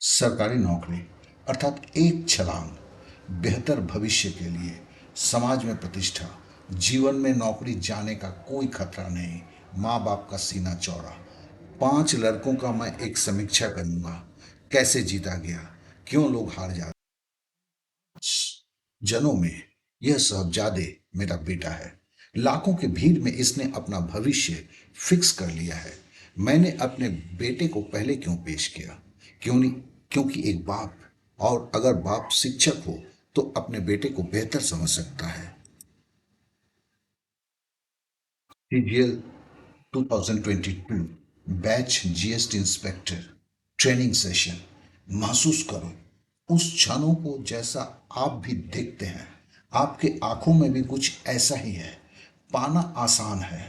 सरकारी नौकरी अर्थात एक छलांग बेहतर भविष्य के लिए, समाज में प्रतिष्ठा, जीवन में नौकरी जाने का कोई खतरा नहीं, माँ बाप का सीना चौड़ा। 5 लड़कों का मैं एक समीक्षा करूंगा। कैसे जीता गया, क्यों लोग हार जाते जनों में। यह साहबजादे मेरा बेटा है। लाखों की भीड़ में इसने अपना भविष्य फिक्स कर लिया है। मैंने अपने बेटे को पहले क्यों पेश किया? क्यों नहीं? क्योंकि एक बाप, और अगर बाप शिक्षक हो तो अपने बेटे को बेहतर समझ सकता है। CGL 2022 batch GST inspector training session. महसूस करो उस क्षणों को जैसा आप भी देखते हैं। आपके आंखों में भी कुछ ऐसा ही है। पाना आसान है।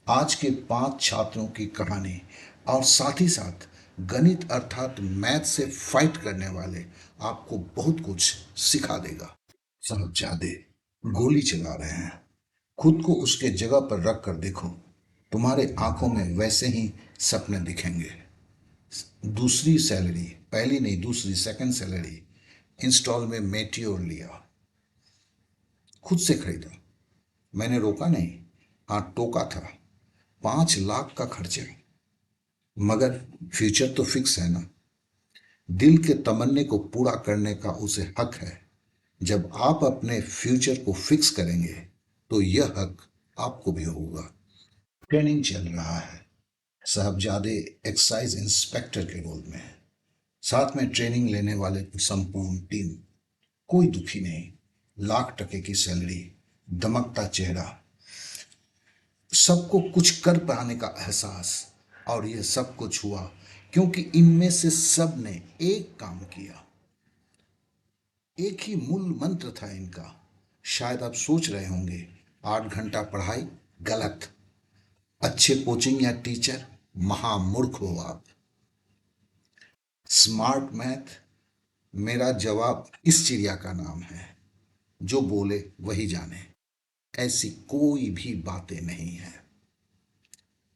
आज के 5 छात्रों की कहानी और साथ ही साथ गणित अर्थात मैथ से फाइट करने वाले आपको बहुत कुछ सिखा देगा। साहबजादे गोली चला रहे हैं। खुद को उसके जगह पर रख कर देखो। तुम्हारे आंखों में वैसे ही सपने दिखेंगे। दूसरी सैलरी, पहली नहीं दूसरी सेकंड सैलरी इंस्टॉल में मेटियोर लिया, खुद से खरीदा। मैंने रोका नहीं, हाँ टोका था। 5 लाख का खर्चा, मगर फ्यूचर तो फिक्स है ना। दिल के तमन्ने को पूरा करने का उसे हक है। जब आप अपने फ्यूचर को फिक्स करेंगे तो यह हक आपको भी होगा। ट्रेनिंग चल रहा है। साहबजादे एक्साइज इंस्पेक्टर के रोल में है। साथ में ट्रेनिंग लेने वाले संपूर्ण टीम। कोई दुखी नहीं। लाख टके की सैलरी, दमकता चेहरा, सबको कुछ कर पाने का एहसास। और यह सब कुछ हुआ क्योंकि इनमें से सब ने एक काम किया। एक ही मूल मंत्र था इनका। शायद आप सोच रहे होंगे 8 घंटा पढ़ाई गलत, अच्छे कोचिंग या टीचर महामूर्ख हो आप। स्मार्ट मैथ, मेरा जवाब इस चिड़िया का नाम है। जो बोले वही जाने, ऐसी कोई भी बातें नहीं है।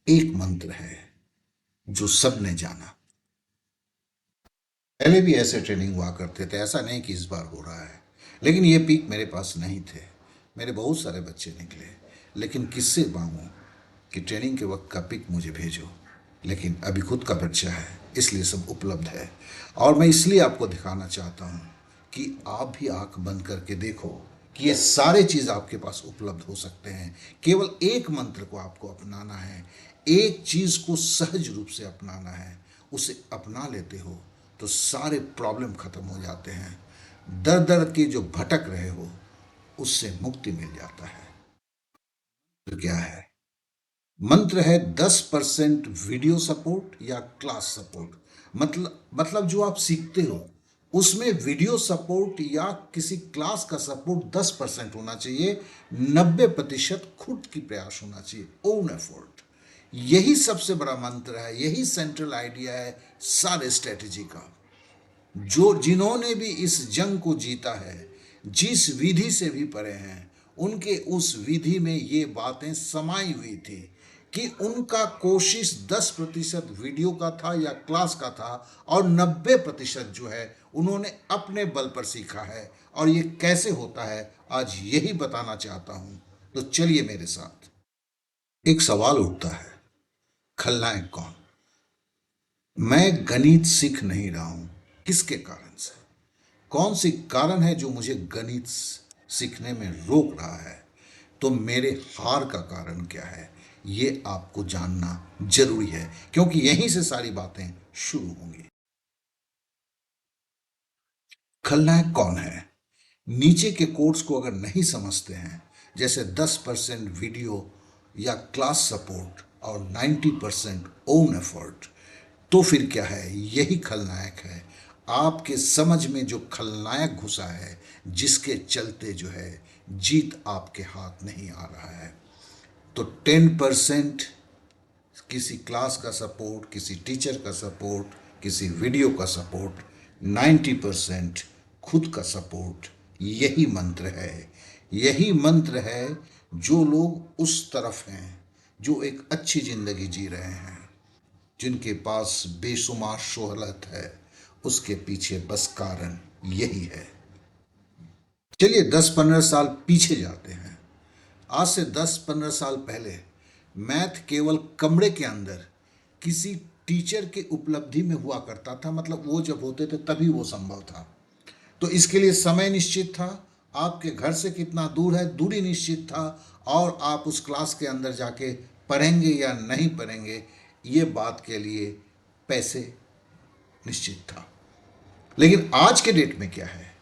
एक मंत्र है जो सबने जाना। पहले भी ऐसे ट्रेनिंग हुआ करते थे, ऐसा नहीं कि इस बार हो रहा है। लेकिन ये पीक मेरे पास नहीं थे। मेरे बहुत सारे बच्चे निकले, लेकिन किससे मांगूं कि ट्रेनिंग के वक्त का पिक मुझे भेजो। लेकिन अभी खुद का बच्चा है, इसलिए सब उपलब्ध है। और मैं इसलिए आपको दिखाना चाहता हूँ कि आप भी आंख बंद करके देखो कि ये सारे चीज़ आपके पास उपलब्ध हो सकते हैं। केवल एक मंत्र को आपको अपनाना है। एक चीज़ को सहज रूप से अपनाना है। उसे अपना लेते हो तो सारे प्रॉब्लम खत्म हो जाते हैं। दर दर के जो भटक रहे हो उससे मुक्ति मिल जाता है। तो क्या है मंत्र? है 10% वीडियो सपोर्ट या क्लास सपोर्ट। मतलब जो आप सीखते हो उसमें वीडियो सपोर्ट या किसी क्लास का सपोर्ट 10% होना चाहिए। 90% खुद की प्रयास होना चाहिए, ओन एफर्ट। यही सबसे बड़ा मंत्र है, यही सेंट्रल आइडिया है सारे स्ट्रेटेजी का। जो जिन्होंने भी इस जंग को जीता है, जिस विधि से भी परे हैं, उनके उस विधि में ये बातें समाई हुई थी कि उनका कोशिश 10% वीडियो का था या क्लास का था, और 90% जो है उन्होंने अपने बल पर सीखा है। और ये कैसे होता है आज यही बताना चाहता हूं। तो चलिए मेरे साथ। एक सवाल उठता है, खलनायक कौन? मैं गणित सीख नहीं रहा हूं, किसके कारण से? कौन सी कारण है जो मुझे गणित सीखने में रोक रहा है? तो मेरे हार का कारण क्या है, ये आपको जानना जरूरी है, क्योंकि यहीं से सारी बातें शुरू होंगी। खलनायक कौन है? नीचे के कोर्स को अगर नहीं समझते हैं, जैसे 10% वीडियो या क्लास सपोर्ट और 90% ओन एफर्ट, तो फिर क्या है? यही खलनायक है। आपके समझ में जो खलनायक घुसा है, जिसके चलते जो है जीत आपके हाथ नहीं आ रहा है। तो 10% किसी क्लास का सपोर्ट, किसी टीचर का सपोर्ट, किसी वीडियो का सपोर्ट, 90% खुद का सपोर्ट, यही मंत्र है। यही मंत्र है जो लोग उस तरफ हैं जो एक अच्छी जिंदगी जी रहे हैं, जिनके पास बेशुमार शोहरत है, उसके पीछे बस कारण यही है। चलिए 10-15 साल पीछे जाते हैं। आज से 10-15 साल पहले मैथ केवल कमरे के अंदर किसी टीचर के उपलब्धि में हुआ करता था, मतलब वो जब होते थे तभी वो संभव था। तो इसके लिए समय निश्चित था, आपके घर से कितना दूर है दूरी निश्चित था, और आप उस क्लास के अंदर जाके पढ़ेंगे या नहीं पढ़ेंगे ये बात के लिए पैसे निश्चित था। लेकिन आज के डेट में क्या है,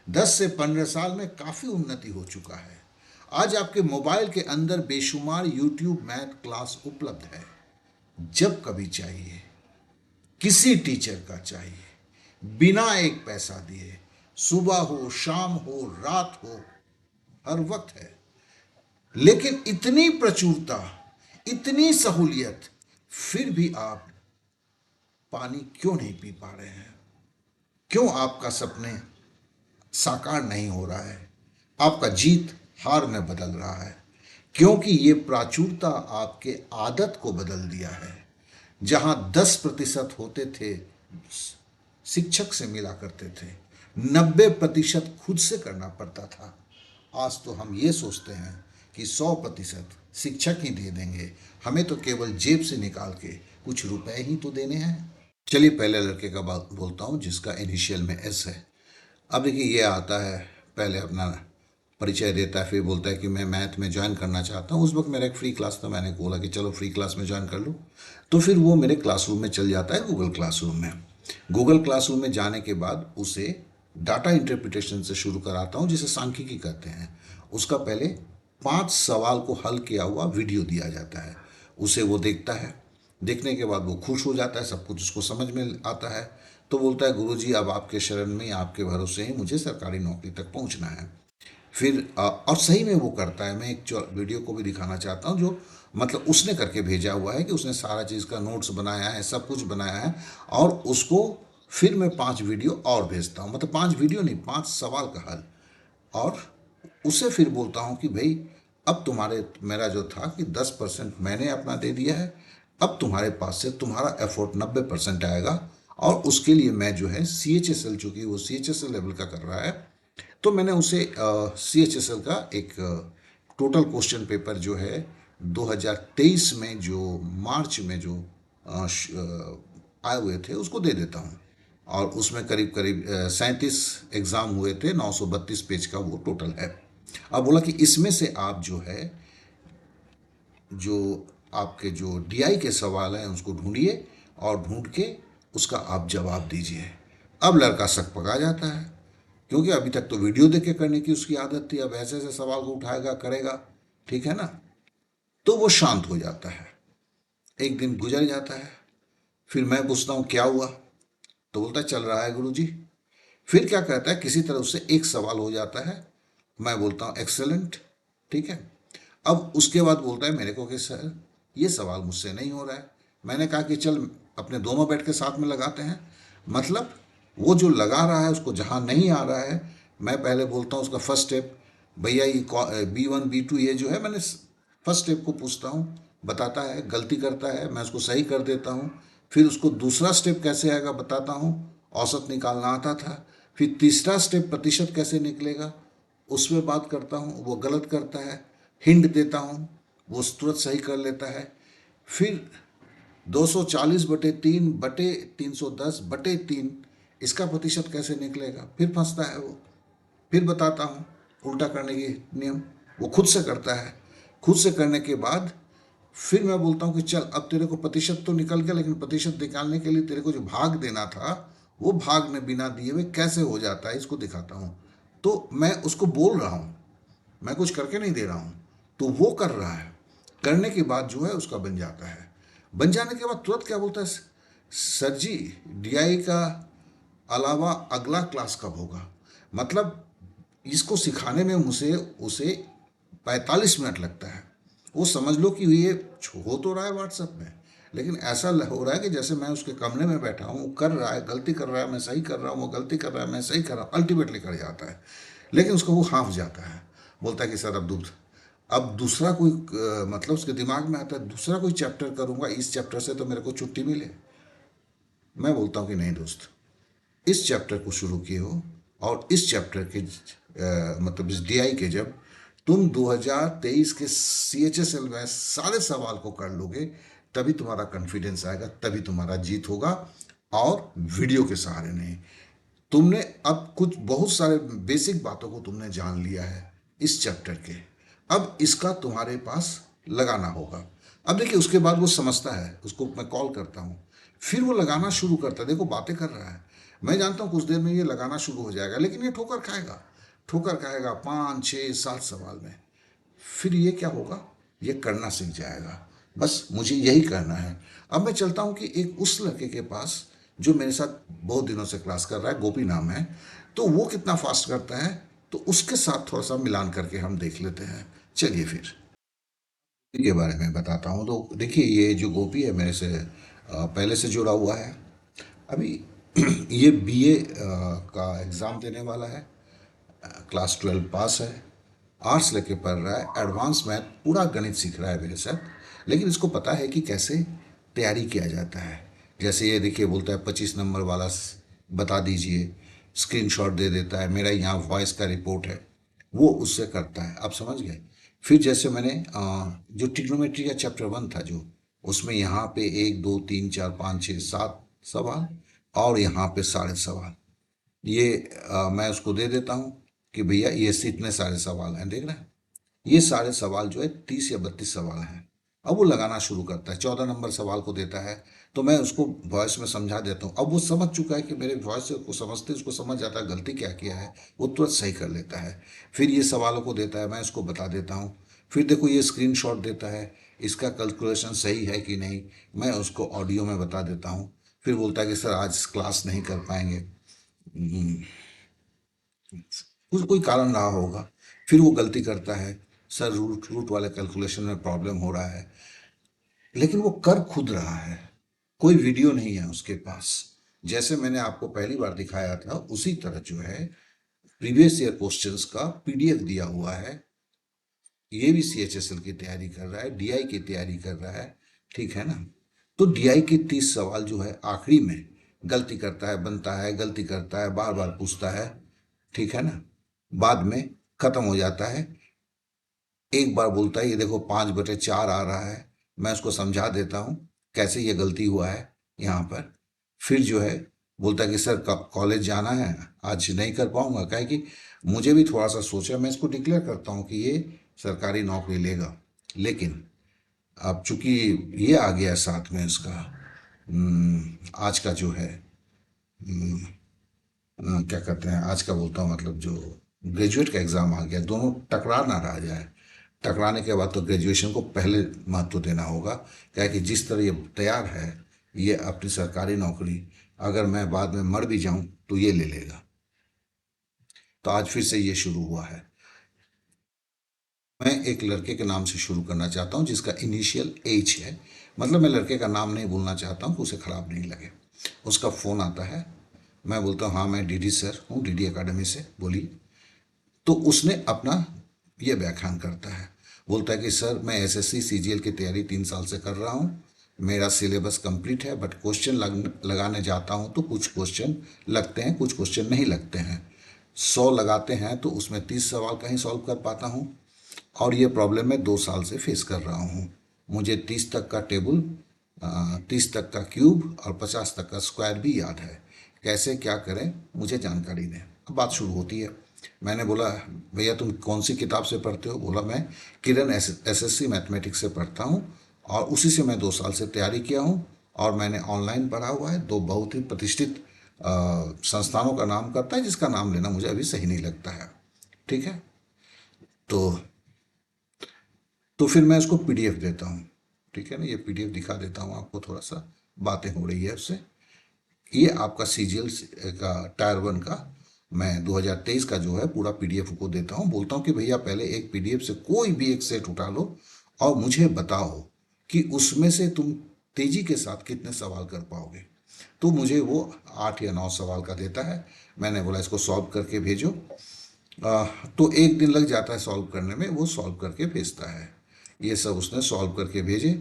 10 से 15 साल में काफ़ी उन्नति हो चुका है। आज आपके मोबाइल के अंदर बेशुमार यूट्यूब मैथ क्लास उपलब्ध है। जब कभी चाहिए, किसी टीचर का चाहिए, बिना एक पैसा दिए, सुबह हो, शाम हो, रात हो, हर वक्त है। लेकिन इतनी प्रचुरता, इतनी सहूलियत, फिर भी आप पानी क्यों नहीं पी पा रहे हैं? क्यों आपका सपने साकार नहीं हो रहा है? आपका जीत हार में बदल रहा है? क्योंकि ये प्राचुरता आपके आदत को बदल दिया है। जहां 10% होते थे शिक्षक से मिला करते थे, 90% खुद से करना पड़ता था। आज तो हम ये सोचते हैं कि 100% शिक्षक ही दे देंगे, हमें तो केवल जेब से निकाल के कुछ रुपए ही तो देने हैं। चलिए पहले लड़के का बात बोलता हूँ जिसका इनिशियल में एस है। अब देखिए ये आता है, पहले अपना परिचय देता है, फिर बोलता है कि मैं मैथ में ज्वाइन करना चाहता हूँ। उस वक्त मेरा एक फ्री क्लास था, मैंने बोला कि चलो फ्री क्लास में ज्वाइन कर लूँ। तो फिर वो मेरे क्लासरूम में चल जाता है, गूगल क्लासरूम में। गूगल क्लासरूम में जाने के बाद उसे डाटा इंटरप्रिटेशन से शुरू कराता हूँ, जिसे सांख्यिकी कहते हैं। उसका पहले 5 सवाल को हल किया हुआ वीडियो दिया जाता है, उसे वो देखता है। देखने के बाद वो खुश हो जाता है, सब कुछ उसको समझ में आता है। तो बोलता है गुरुजी अब आपके शरण में, आपके भरोसे ही मुझे सरकारी नौकरी तक पहुंचना है। फिर और सही में वो करता है। मैं एक वीडियो को भी दिखाना चाहता हूँ जो मतलब उसने करके भेजा हुआ है, कि उसने सारा चीज़ का नोट्स बनाया है, सब कुछ बनाया है, और उसको फिर मैं 5 वीडियो और भेजता हूँ, मतलब 5 वीडियो नहीं, 5 सवाल का हल। और उसे फिर बोलता हूँ कि भाई अब तुम्हारे, मेरा जो था कि 10% मैंने अपना दे दिया है, अब तुम्हारे पास से तुम्हारा एफर्ट 90% आएगा। और उसके लिए मैं जो है CHSL, चूँकि वो CHSL लेवल का कर रहा है, तो मैंने उसे CHSL का एक टोटल क्वेश्चन पेपर जो है 2023 में, जो मार्च में जो आए हुए थे, उसको दे देता हूँ। और उसमें करीब करीब 37 एग्ज़ाम हुए थे, 932 पेज का वो टोटल है। अब बोला कि इसमें से आप जो है, जो आपके जो DI के सवाल हैं उसको ढूंढिए, और ढूंढ के उसका आप जवाब दीजिए। अब लड़का शक पका जाता है, क्योंकि अभी तक तो वीडियो देख के करने की उसकी आदत थी, अब ऐसे ऐसे सवाल को उठाएगा, करेगा, ठीक है ना। तो वो शांत हो जाता है। एक दिन गुजर जाता है, फिर मैं पूछता हूँ क्या हुआ, तो बोलता है चल रहा है गुरुजी। फिर क्या कहता है, किसी तरह उससे एक सवाल हो जाता है, मैं बोलता हूँ एक्सेलेंट, ठीक है। अब उसके बाद बोलता है मेरे को कि सर ये सवाल मुझसे नहीं हो रहा है। मैंने कहा कि चल अपने दोनों बैठ के साथ में लगाते हैं। मतलब वो जो लगा रहा है उसको जहाँ नहीं आ रहा है, मैं पहले बोलता हूँ उसका फर्स्ट स्टेप, भैया ये B1 B2 ये जो है, मैंने फर्स्ट स्टेप को पूछता हूँ, बताता है, गलती करता है, मैं उसको सही कर देता हूँ। फिर उसको दूसरा स्टेप कैसे आएगा बताता हूँ, औसत निकालना आता था। फिर तीसरा स्टेप प्रतिशत कैसे निकलेगा उसमें बात करता हूँ, वो गलत करता है, हिंट देता हूँ, वो तुरंत सही कर लेता है। फिर 240/3/310/3 इसका प्रतिशत कैसे निकलेगा, फिर फंसता है वो। फिर बताता हूँ उल्टा करने की नियम, वो खुद से करता है। खुद से करने के बाद फिर मैं बोलता हूँ कि चल अब तेरे को प्रतिशत तो निकल गया, लेकिन प्रतिशत निकालने के लिए तेरे को जो भाग देना था, वो भाग ने बिना दिए हुए कैसे हो जाता है, इसको दिखाता हूँ। तो मैं उसको बोल रहा हूँ, मैं कुछ करके नहीं दे रहा हूँ, तो वो कर रहा है। करने के बाद जो है उसका बन जाता है। बन जाने के बाद तुरंत क्या बोलता है, सर जी DI का अलावा अगला क्लास कब होगा? मतलब इसको सिखाने में मुझे उसे 45 मिनट लगता है। वो समझ लो कि ये हो तो रहा है व्हाट्सएप में, लेकिन ऐसा हो रहा है कि जैसे मैं उसके कमरे में बैठा हूँ, वो कर रहा है, गलती कर रहा है, मैं सही कर रहा हूँ, वो गलती कर रहा है, मैं सही कर रहा हूँ, अल्टीमेटली कर जाता है। लेकिन उसको वो हाँफ जाता है, बोलता है कि सर अब दूसरा कोई मतलब उसके दिमाग में आता है दूसरा कोई चैप्टर करूँगा, इस चैप्टर से तो मेरे को छुट्टी मिले। मैं बोलता हूँ कि नहीं दोस्त, इस चैप्टर को शुरू किए हो और इस चैप्टर के मतलब इस डीआई के जब तुम 2023 के सीएचएसएल में सारे सवाल को कर लोगे, तभी तुम्हारा कॉन्फिडेंस आएगा, तभी तुम्हारा जीत होगा। और वीडियो के सहारे नहीं। तुमने अब कुछ बहुत सारे बेसिक बातों को तुमने जान लिया है इस चैप्टर के, अब इसका तुम्हारे पास लगाना होगा। अब देखिए उसके बाद वो समझता है, उसको मैं कॉल करता हूँ, फिर वो लगाना शुरू करता है। देखो बातें कर रहा है, मैं जानता हूँ कुछ देर में ये लगाना शुरू हो जाएगा, लेकिन ये ठोकर खाएगा, ठोकर खाएगा 5 6 7 सवाल में। फिर ये क्या होगा, ये करना सीख जाएगा। बस मुझे यही करना है। अब मैं चलता हूँ कि एक उस लड़के के पास जो मेरे साथ बहुत दिनों से क्लास कर रहा है, गोपी नाम है, तो वो कितना फास्ट करता है, तो उसके साथ थोड़ा सा मिलान करके हम देख लेते हैं। चलिए फिर के बारे में बताता हूँ। तो देखिए ये जो गोपी है मेरे से पहले से जुड़ा हुआ है। अभी ये बीए का एग्ज़ाम देने वाला है, क्लास 12 पास है, आर्ट्स लेके पढ़ रहा है, एडवांस मैथ पूरा गणित सीख रहा है मेरे साथ। लेकिन इसको पता है कि कैसे तैयारी किया जाता है। जैसे ये देखिए बोलता है 25 नंबर वाला बता दीजिए, स्क्रीनशॉट दे देता है, मेरा यहाँ वॉइस का रिपोर्ट है, वो उससे करता है। आप समझ गए। फिर जैसे मैंने जो ट्रिग्नोमेट्री का चैप्टर 1 था, जो उसमें यहाँ पे 1 2 3 4 5 6 7 सवाल और यहाँ पे सारे सवाल, ये मैं उसको दे देता हूँ कि भैया ये इतने सारे सवाल हैं, देख रहे हैं। ये सारे सवाल जो है 30 या 32 सवाल हैं। अब वो लगाना शुरू करता है, 14 नंबर सवाल को देता है, तो मैं उसको वॉइस में समझा देता हूँ। अब वो समझ चुका है कि मेरे वॉइस को समझते उसको समझ जाता है गलती क्या किया है, वो तुरंत सही कर लेता है। फिर ये सवालों को देता है, मैं उसको बता देता हूँ। फिर देखो ये स्क्रीनशॉट देता है, इसका कैलकुलेशन सही है कि नहीं, मैं उसको ऑडियो में बता देता हूँ। फिर बोलता है कि सर आज क्लास नहीं कर पाएंगे, कुछ कोई कारण रहा होगा। फिर वो गलती करता है, सर रूट रूट वाले कैलकुलेशन में प्रॉब्लम हो रहा है, लेकिन वो कर खुद रहा है, कोई वीडियो नहीं है उसके पास। जैसे मैंने आपको पहली बार दिखाया था उसी तरह जो है प्रीवियस ईयर क्वेश्चंस का पीडीएफ दिया हुआ है। ये भी सीएचएसएल की तैयारी कर रहा है, डीआई की तैयारी कर रहा है, ठीक है ना। तो डीआई के 30 सवाल जो है आखिरी में गलती करता है, बनता है, गलती करता है, बार बार पूछता है, ठीक है ना, बाद में खत्म हो जाता है। एक बार बोलता है ये देखो 5/4 आ रहा है, मैं उसको समझा देता हूँ कैसे ये गलती हुआ है यहाँ पर। फिर जो है बोलता है कि सर कब कॉलेज जाना है, आज नहीं कर पाऊंगा, काहे कि मुझे भी थोड़ा सा सोचा, मैं इसको डिक्लेयर करता हूँ कि ये सरकारी नौकरी लेगा। लेकिन अब चूंकि ये आ गया साथ में इसका आज का जो है क्या कहते हैं, आज का बोलता हूँ मतलब जो ग्रेजुएट का एग्ज़ाम आ गया, दोनों टकरा ना रह जाए। टकराने के बाद तो ग्रेजुएशन को पहले महत्व देना होगा, क्या कि जिस तरह ये तैयार है, ये अपनी सरकारी नौकरी अगर मैं बाद में मर भी जाऊं तो ये ले लेगा। तो आज फिर से ये शुरू हुआ है। मैं एक लड़के के नाम से शुरू करना चाहता हूं जिसका इनिशियल एच है, मतलब मैं लड़के का नाम नहीं बोलना चाहता हूं कि उसे खराब नहीं लगे। उसका फ़ोन आता है, मैं बोलता हूँ हाँ मैं डीडी सर हूँ, डीडी एकेडमी से, बोलिए। तो उसने अपना ये व्याख्यान करता है, बोलता है कि सर मैं एसएससी सीजीएल की तैयारी 3 साल से कर रहा हूँ, मेरा सिलेबस कंप्लीट है, बट क्वेश्चन लगाने जाता हूँ तो कुछ क्वेश्चन लगते हैं, कुछ क्वेश्चन नहीं लगते हैं। 100 लगाते हैं तो उसमें 30 सवाल का ही सॉल्व कर पाता हूँ, और ये प्रॉब्लम मैं 2 साल से फेस कर रहा हूँ। मुझे 30 तक का टेबल, 30 तक का क्यूब और 50 तक का स्क्वायर भी याद है, कैसे क्या करें मुझे जानकारी दें। अब बात शुरू होती है। मैंने बोला भैया तुम कौन सी किताब से पढ़ते हो, बोला मैं किरण एसएससी मैथमेटिक्स से पढ़ता हूँ, और उसी से मैं 2 साल से तैयारी किया हूँ, और मैंने ऑनलाइन पढ़ा हुआ है, दो बहुत ही प्रतिष्ठित संस्थानों का नाम करता है जिसका नाम लेना मुझे अभी सही नहीं लगता है, ठीक है। तो फिर मैं उसको पीडीएफ देता हूँ, ठीक है ना, ये पीडीएफ दिखा देता हूँ आपको, थोड़ा सा बातें हो रही है उससे। ये आपका सीजीएल का टायर 1 का मैं 2023 का जो है पूरा पीडीएफ को देता हूँ, बोलता हूँ कि भैया पहले एक पीडीएफ से कोई भी एक सेट उठा लो और मुझे बताओ कि उसमें से तुम तेजी के साथ कितने सवाल कर पाओगे। तो मुझे वो 8 या 9 सवाल का देता है। मैंने बोला इसको सॉल्व करके भेजो। तो एक दिन लग जाता है सॉल्व करने में, वो सॉल्व करके भेजता है। ये सब उसने सॉल्व करके भेजे।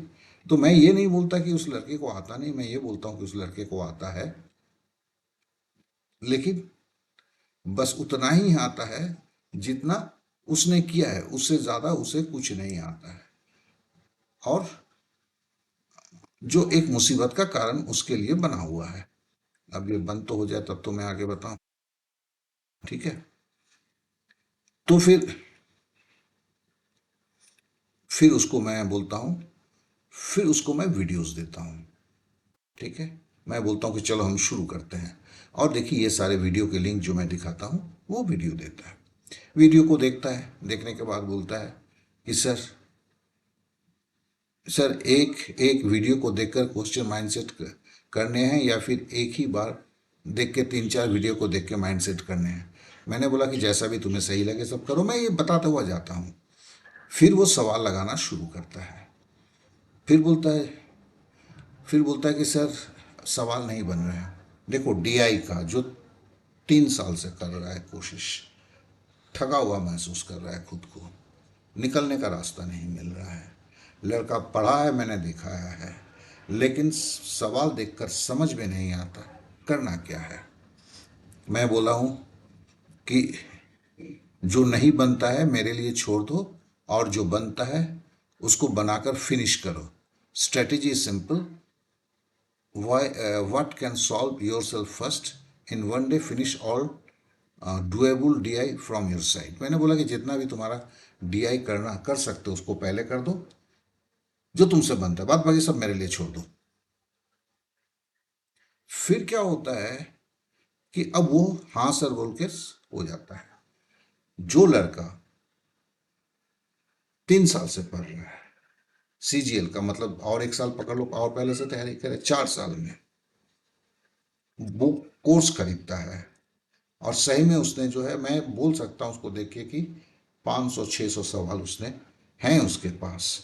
तो मैं ये नहीं बोलता कि उस लड़के को आता नहीं, मैं ये बोलता हूँ कि उस लड़के को आता है। लेकिन बस उतना ही आता है जितना उसने किया है, उससे ज्यादा उसे कुछ नहीं आता है। और जो एक मुसीबत का कारण उसके लिए बना हुआ है। अब ये बंद तो हो जाए तब तो मैं आगे बताऊं। ठीक है। तो फिर उसको मैं बोलता हूं, फिर उसको मैं वीडियोस देता हूं। ठीक है। मैं बोलता हूं कि चलो हम शुरू करते हैं। और देखिए ये सारे वीडियो के लिंक जो मैं दिखाता हूं वो वीडियो देता है। वीडियो को देखता है, देखने के बाद बोलता है कि सर एक एक वीडियो को देखकर क्वेश्चन माइंडसेट करने हैं या फिर एक ही बार देख के 3-4 वीडियो को देख के माइंडसेट करने हैं। मैंने बोला कि जैसा भी तुम्हें सही लगे सब करो, मैं ये बताता हुआ जाता हूँ। फिर वो सवाल लगाना शुरू करता है। फिर बोलता है फिर बोलता है कि सर सवाल नहीं बन रहे हैं। देखो डीआई का जो 3 साल से कर रहा है कोशिश, ठगा हुआ महसूस कर रहा है खुद को, निकलने का रास्ता नहीं मिल रहा है। लड़का पढ़ा है, मैंने दिखाया है, लेकिन सवाल देखकर समझ में नहीं आता करना क्या है। मैं बोला हूँ कि जो नहीं बनता है मेरे लिए छोड़ दो, और जो बनता है उसको बनाकर फिनिश करो। Strategy is simple, what can solve yourself first in one day, finish all doable DI from your side। मैंने बोला कि जितना भी तुम्हारा DI करना कर सकते हो उसको पहले कर दो, जो तुमसे बनता है, बात बाकी सब मेरे लिए छोड़ दो। फिर क्या होता है कि अब वो हाँ सर बोल के हो जाता है। जो लड़का 3 साल से पढ़ रहा है, CGL का मतलब, और 1 साल पकड़ लो और पहले से तैयारी करे, 4 साल में वो कोर्स खरीदता है। और सही में उसने जो है, मैं बोल सकता हूँ उसको देख के कि 500-600 सवाल उसने हैं उसके पास,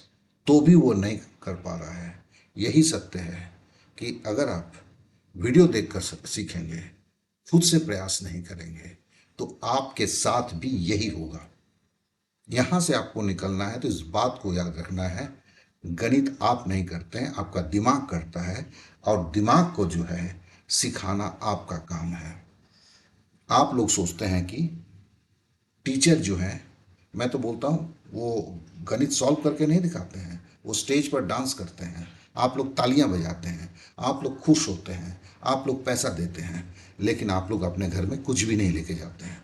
तो भी वो नहीं कर पा रहा है। यही सत्य है कि अगर आप वीडियो देखकर सीखेंगे, खुद से प्रयास नहीं करेंगे, तो आपके साथ भी यही होगा। यहां से आपको निकलना है तो इस बात को याद रखना है, गणित आप नहीं करते हैं, आपका दिमाग करता है। और दिमाग को जो है सिखाना आपका काम है। आप लोग सोचते हैं कि टीचर जो है, मैं तो बोलता हूँ वो गणित सॉल्व करके नहीं दिखाते हैं, वो स्टेज पर डांस करते हैं, आप लोग तालियां बजाते हैं, आप लोग खुश होते हैं, आप लोग पैसा देते हैं, लेकिन आप लोग अपने घर में कुछ भी नहीं लेके जाते हैं,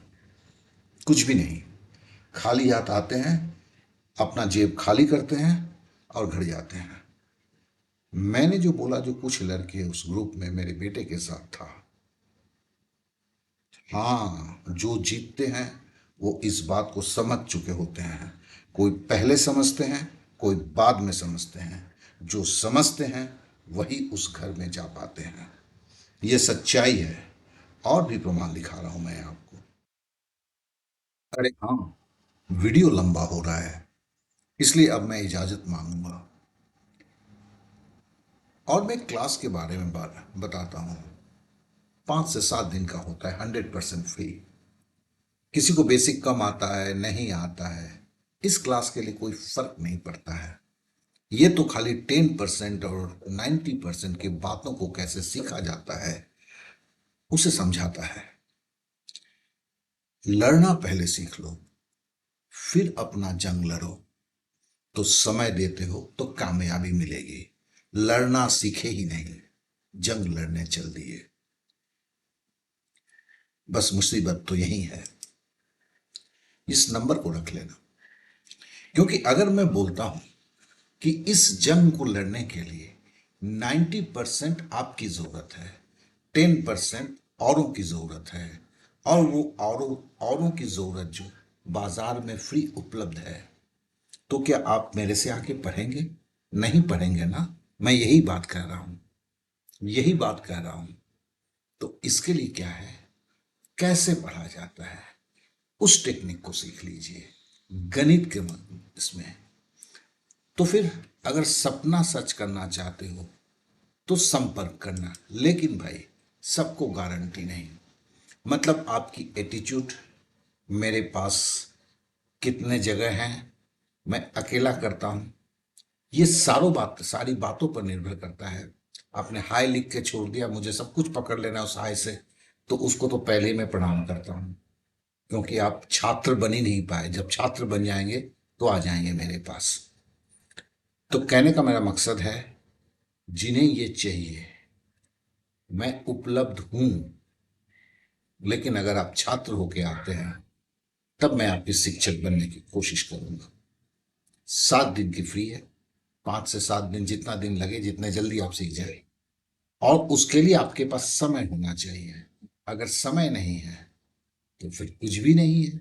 कुछ भी नहीं। खाली हाथ आते हैं, अपना जेब खाली करते हैं और घर जाते हैं। मैंने जो बोला, जो कुछ लड़के उस ग्रुप में मेरे बेटे के साथ था, हाँ, जो जीतते हैं वो इस बात को समझ चुके होते हैं। कोई पहले समझते हैं, कोई बाद में समझते हैं। जो समझते हैं वही उस घर में जा पाते हैं। ये सच्चाई है। और भी प्रमाण दिखा रहा हूं मैं आपको। अरे हाँ, वीडियो लंबा हो रहा है, इसलिए अब मैं इजाजत मांगूंगा। और मैं क्लास के बारे में बताता हूँ। 5 से 7 दिन का होता है, 100% फ्री। किसी को बेसिक कम आता है, नहीं आता है, इस क्लास के लिए कोई फर्क नहीं पड़ता है। ये तो खाली 10% और 90% की बातों को कैसे सीखा जाता है उसे समझाता है। लड़ना पहले सीख लो, फिर अपना जंग लड़ो, तो समय देते हो तो कामयाबी मिलेगी। लड़ना सीखे ही नहीं, जंग लड़ने चल दिए। बस मुसीबत तो यही है। इस नंबर को रख लेना, क्योंकि अगर मैं बोलता हूं कि इस जंग को लड़ने के लिए 90% आपकी जरूरत है, 10% औरों की जरूरत है, और वो औरों की जरूरत जो बाजार में फ्री उपलब्ध है, तो क्या आप मेरे से आके पढ़ेंगे? नहीं पढ़ेंगे ना। मैं यही बात कह रहा हूं, यही बात कह रहा हूं। तो इसके लिए क्या है, कैसे पढ़ा जाता है, उस टेक्निक को सीख लीजिए गणित के इसमें। तो फिर अगर सपना सच करना चाहते हो तो संपर्क करना, लेकिन भाई सबको गारंटी नहीं। मतलब आपकी एटीट्यूड, मेरे पास कितने जगह हैं, मैं अकेला करता हूं, ये सारी बातों पर निर्भर करता है। आपने हाई लिख के छोड़ दिया, मुझे सब कुछ पकड़ लेना उस हाई से, तो उसको तो पहले ही मैं प्रणाम करता हूँ, क्योंकि आप छात्र बन ही नहीं पाए। जब छात्र बन जाएंगे तो आ जाएंगे मेरे पास। तो कहने का मेरा मकसद है, जिन्हें ये चाहिए मैं उपलब्ध हूं, लेकिन अगर आप छात्र होके आते हैं तब मैं आपके शिक्षक बनने की कोशिश करूंगा। 7 दिन की फ्री है, 5 से 7 दिन, जितना दिन लगे, जितने जल्दी आप सीख जाए। और उसके लिए आपके पास समय होना चाहिए। अगर समय नहीं है तो फिर कुछ भी नहीं है।